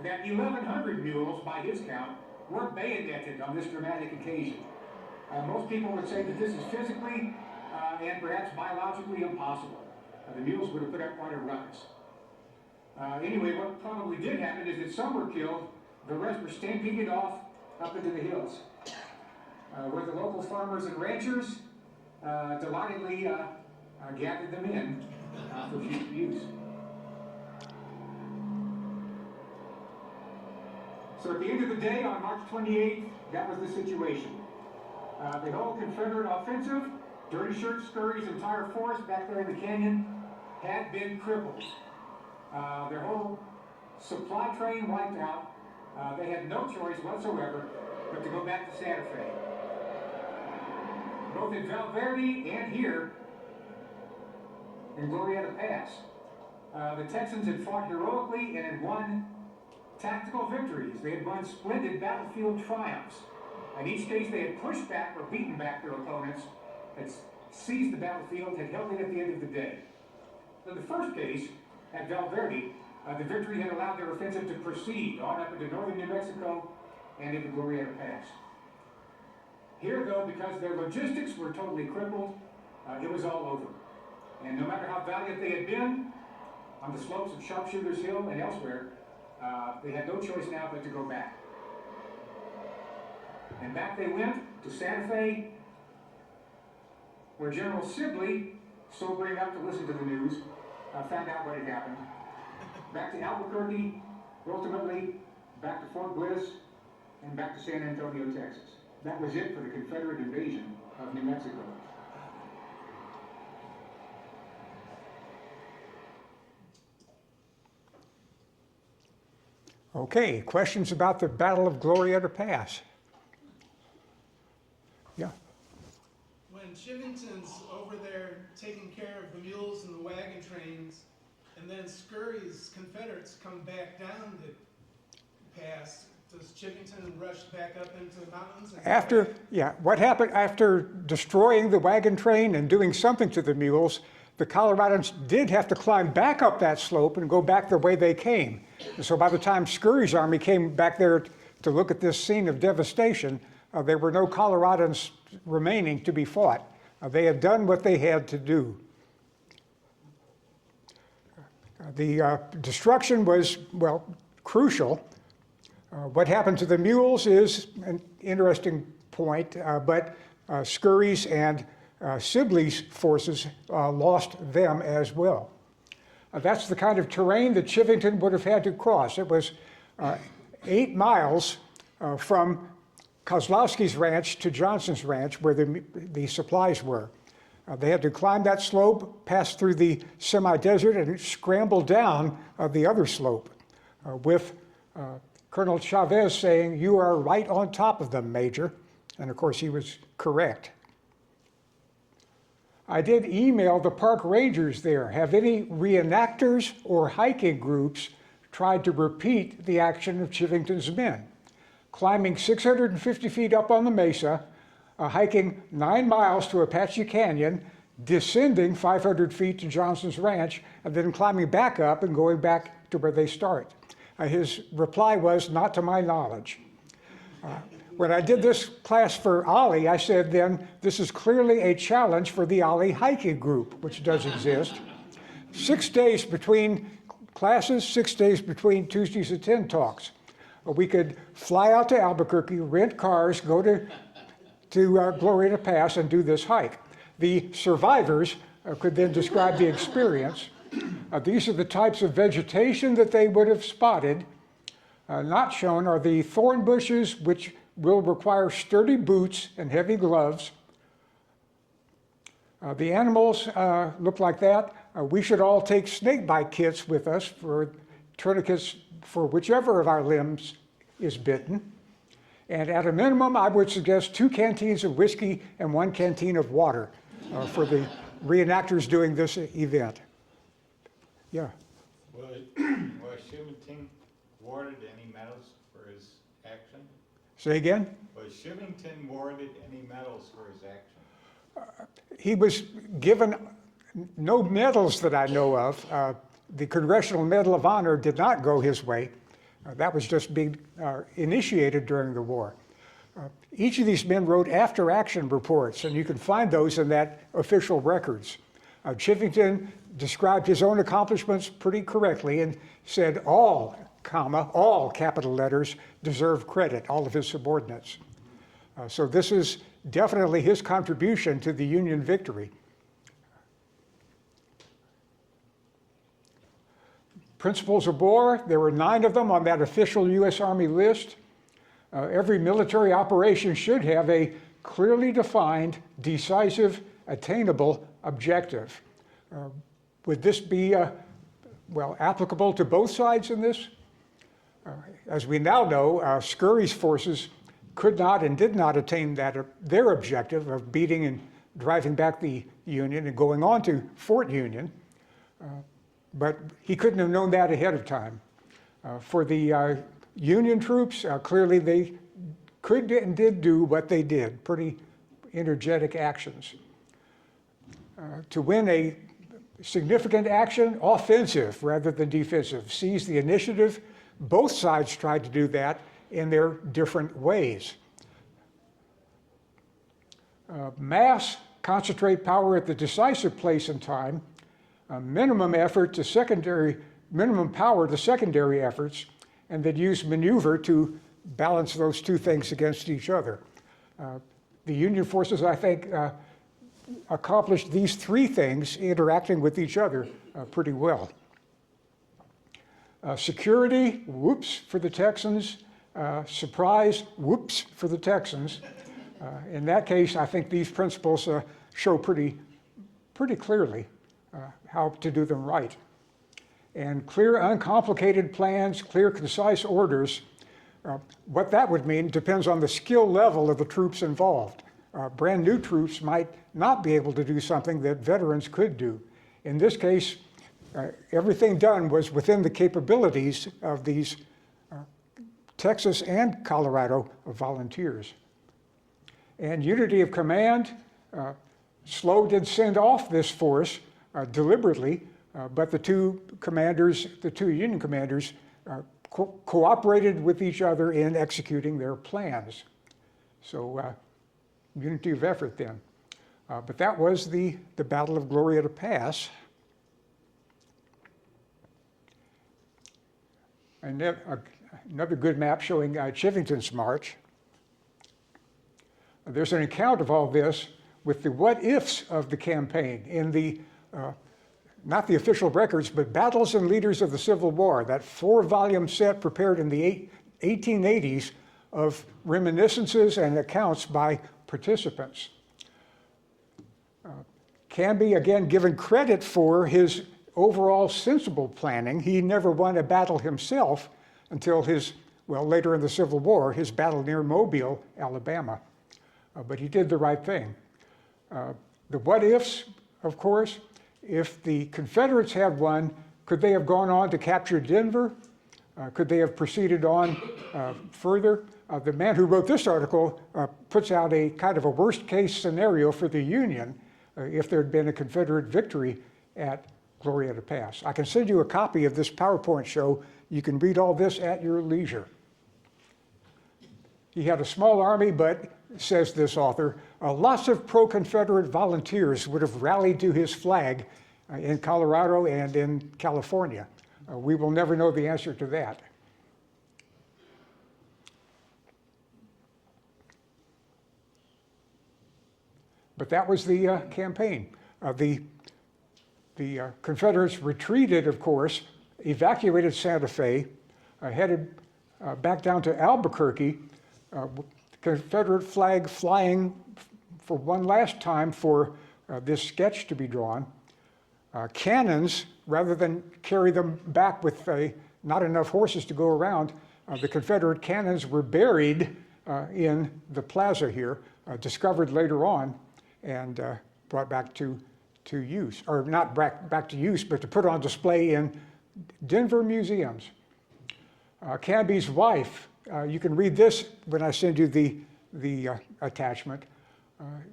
that 1,100 mules, by his count, were bayoneted on this dramatic occasion. Most people would say that this is physically and perhaps biologically impossible. The mules would have put up quite a ruckus. Anyway, what probably did happen is that some were killed, the rest were stampeded off up into the hills, where the local farmers and ranchers delightedly gathered them in for future use. So at the end of the day, on March 28th, that was the situation. The whole Confederate offensive, Dirty Shirt Scurry's entire force back there in the canyon, had been crippled. Their whole supply train wiped out. They had no choice whatsoever but to go back to Santa Fe. Both in Valverde and here in Glorieta Pass, the Texans had fought heroically and had won tactical victories. They had won splendid battlefield triumphs. In each case, they had pushed back or beaten back their opponents, had seized the battlefield, had held it at the end of the day. In the first case, at Valverde, the victory had allowed their offensive to proceed on up into northern New Mexico and into Glorieta Pass. Here, though, because their logistics were totally crippled, it was all over. And no matter how valiant they had been on the slopes of Sharpshooter's Hill and elsewhere, they had no choice now but to go back. And back they went to Santa Fe, where General Sibley, sobering up to listen to the news, found out what had happened. Back to Albuquerque, ultimately back to Fort Bliss, and back to San Antonio, Texas. That was it for the Confederate invasion of New Mexico. Okay, questions about the Battle of Glorieta Pass? Yeah. When Chivington's over there taking care of the mules and the wagon trains, and then Scurry's Confederates come back down the pass, does Chivington rush back up into the mountains? What happened after destroying the wagon train and doing something to the mules, the Coloradans did have to climb back up that slope and go back the way they came. And so by the time Scurry's army came back there to look at this scene of devastation, there were no Coloradans remaining to be fought. They had done what they had to do. The destruction was, well, crucial. What happened to the mules is an interesting point, but Scurry's and Sibley's forces lost them as well. That's the kind of terrain that Chivington would have had to cross. It was 8 miles from Kozlowski's ranch to Johnson's ranch where the supplies were. They had to climb that slope, pass through the semi-desert, and scramble down the other slope with Colonel Chavez saying, "You are right on top of them, Major." And of course, he was correct. I did email the park rangers there. Have any reenactors or hiking groups tried to repeat the action of Chivington's men? Climbing 650 feet up on the mesa, hiking 9 miles to Apache Canyon, descending 500 feet to Johnson's ranch, and then climbing back up and going back to where they start. His reply was, "Not to my knowledge." When I did this class for OLLI, I said then, this is clearly a challenge for the OLLI hiking group, which does exist. 6 days between classes, 6 days between Tuesdays at 10 talks. We could fly out to Albuquerque, rent cars, go to Glorieta Pass and do this hike. The survivors could then describe the experience. These are the types of vegetation that they would have spotted. Not shown are the thorn bushes, which will require sturdy boots and heavy gloves. The animals look like that. We should all take snake bite kits with us for tourniquets for whichever of our limbs is bitten. And at a minimum, I would suggest 2 canteens of whiskey and 1 canteen of water for the reenactors doing this event. Yeah. Was Chivington awarded any medals for his action? Say again? Was Chivington awarded any medals for his action? He was given no medals that I know of. The Congressional Medal of Honor did not go his way. That was just being initiated during the war. Each of these men wrote after-action reports, and you can find those in that official records. Chivington described his own accomplishments pretty correctly and said all capital letters deserve credit, all of his subordinates. So this is definitely his contribution to the Union victory. Principles of war, there were 9 of them on that official U.S. Army list. Every military operation should have a clearly defined, decisive, attainable objective. Would this be, applicable to both sides in this? As we now know, Scurry's forces could not and did not attain their objective of beating and driving back the Union and going on to Fort Union. But he couldn't have known that ahead of time. For the Union troops, clearly they could and did do what they did, pretty energetic actions. To win a significant action, offensive rather than defensive, seize the initiative. Both sides tried to do that in their different ways. Mass, concentrate power at the decisive place and time. Minimum power to secondary efforts, and then use maneuver to balance those 2 things against each other. The Union forces, I think, accomplished these 3 things interacting with each other pretty well. Security, whoops, for the Texans. Surprise, whoops, for the Texans. In that case, I think these principles show pretty clearly how to do them right. and clear, uncomplicated plans, clear, concise orders. What that would mean depends on the skill level of the troops involved. Brand new troops might not be able to do something that veterans could do. In this case, everything done was within the capabilities of these Texas and Colorado volunteers. And unity of command, Slow did send off this force deliberately, but the two Union commanders cooperated with each other in executing their plans. So unity of effort then. But that was the Battle of Glorieta Pass. And another good map showing Chivington's march. There's an account of all this with the what-ifs of the campaign in the, not the official records, but Battles and Leaders of the Civil War, that 4-volume set prepared in the 1880s of reminiscences and accounts by participants. Canby, again, given credit for his overall sensible planning. He never won a battle himself until later in the Civil War, his battle near Mobile, Alabama. But he did the right thing. The what-ifs, of course, if the Confederates had won, could they have gone on to capture Denver? Could they have proceeded on further? The man who wrote this article puts out a kind of a worst-case scenario for the Union if there had been a Confederate victory at Glorieta Pass. I can send you a copy of this PowerPoint show. You can read all this at your leisure. He had a small army, but, says this author, lots of pro-Confederate volunteers would have rallied to his flag in Colorado and in California. We will never know the answer to that. But that was the campaign. The Confederates retreated, of course, evacuated Santa Fe, headed back down to Albuquerque, Confederate flag flying for one last time for this sketch to be drawn. Cannons, rather than carry them back with not enough horses to go around, the Confederate cannons were buried in the plaza here, discovered later on, and brought back to use, or not back to use, but to put on display in Denver museums. Canby's wife, you can read this when I send you the attachment.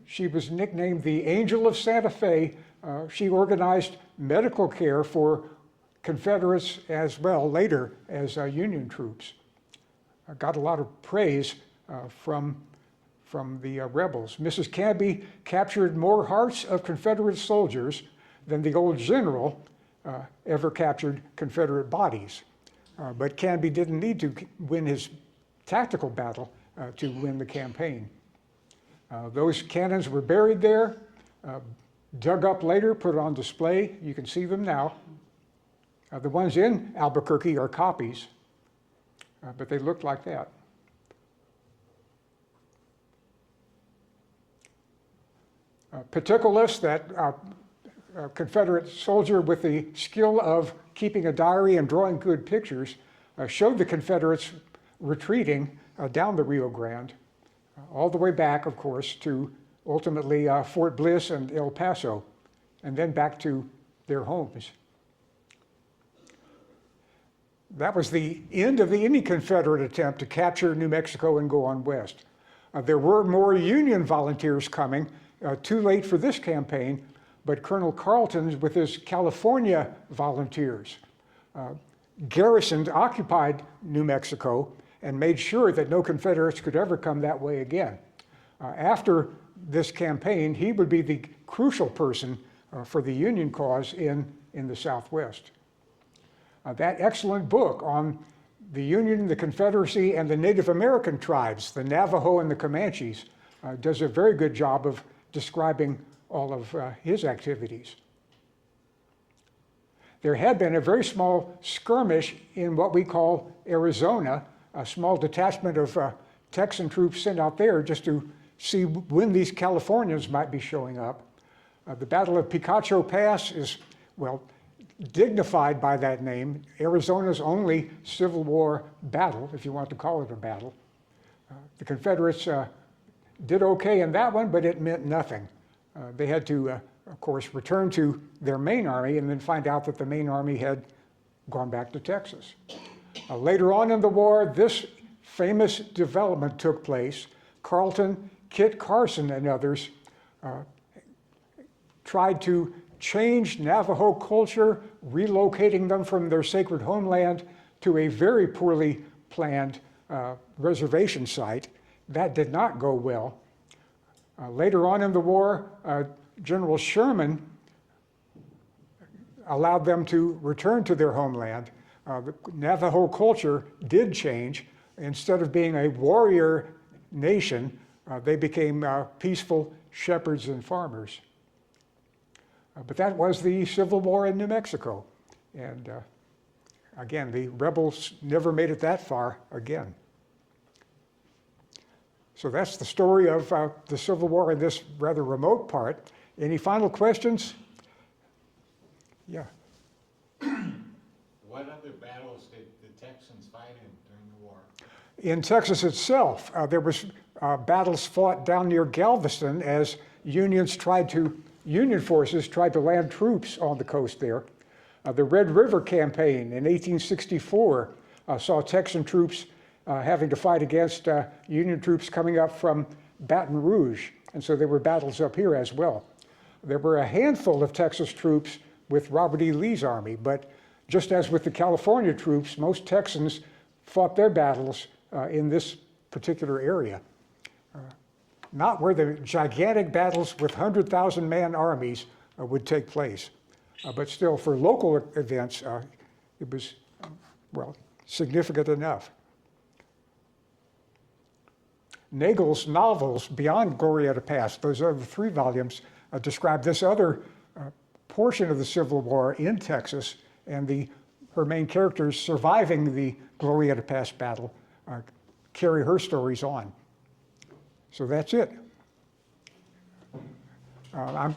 She was nicknamed the Angel of Santa Fe. She organized medical care for Confederates as well later as Union troops. Got a lot of praise from the rebels. Mrs. Canby captured more hearts of Confederate soldiers than the old general ever captured Confederate bodies. But Canby didn't need to win his tactical battle to win the campaign. Those cannons were buried there, dug up later, put on display. You can see them now. The ones in Albuquerque are copies, but they look like that. Paterculus, that Confederate soldier with the skill of keeping a diary and drawing good pictures, showed the Confederates retreating down the Rio Grande, all the way back, of course, to ultimately Fort Bliss and El Paso, and then back to their homes. That was the end of any Confederate attempt to capture New Mexico and go on west. There were more Union volunteers coming, too late for this campaign, but Colonel Carleton with his California volunteers garrisoned, occupied New Mexico, and made sure that no Confederates could ever come that way again. After this campaign, he would be the crucial person for the Union cause in the Southwest. That excellent book on the Union, the Confederacy, and the Native American tribes, the Navajo and the Comanches, does a very good job of describing all of his activities. There had been a very small skirmish in what we call Arizona, a small detachment of Texan troops sent out there just to see when these Californians might be showing up. The Battle of Picacho Pass is, well, dignified by that name, Arizona's only Civil War battle, if you want to call it a battle. The Confederates did okay in that one, but it meant nothing. They had to, of course, return to their main army and then find out that the main army had gone back to Texas. Later on in the war, this famous development took place. Kit Carson and others tried to change Navajo culture, relocating them from their sacred homeland to a very poorly planned reservation site. That did not go well. Later on in the war, General Sherman allowed them to return to their homeland. The Navajo culture did change. Instead of being a warrior nation, they became peaceful shepherds and farmers. But that was the Civil War in New Mexico. And again, the rebels never made it that far again. So that's the story of the Civil War in this rather remote part. Any final questions? Yeah. What other battles did the Texans fight in during the war? In Texas itself, there was battles fought down near Galveston as Union forces tried to land troops on the coast there. The Red River Campaign in 1864 saw Texan troops having to fight against Union troops coming up from Baton Rouge, and so there were battles up here as well. There were a handful of Texas troops with Robert E. Lee's army, but just as with the California troops, most Texans fought their battles in this particular area. Not where the gigantic battles with 100,000-man armies would take place. But still, for local events, it was, well, significant enough. Nagel's novels, Beyond Glorieta Pass, those other 3 volumes, describe this other portion of the Civil War in Texas, and her main characters surviving the Glorieta Pass battle carry her stories on. So that's it. I'm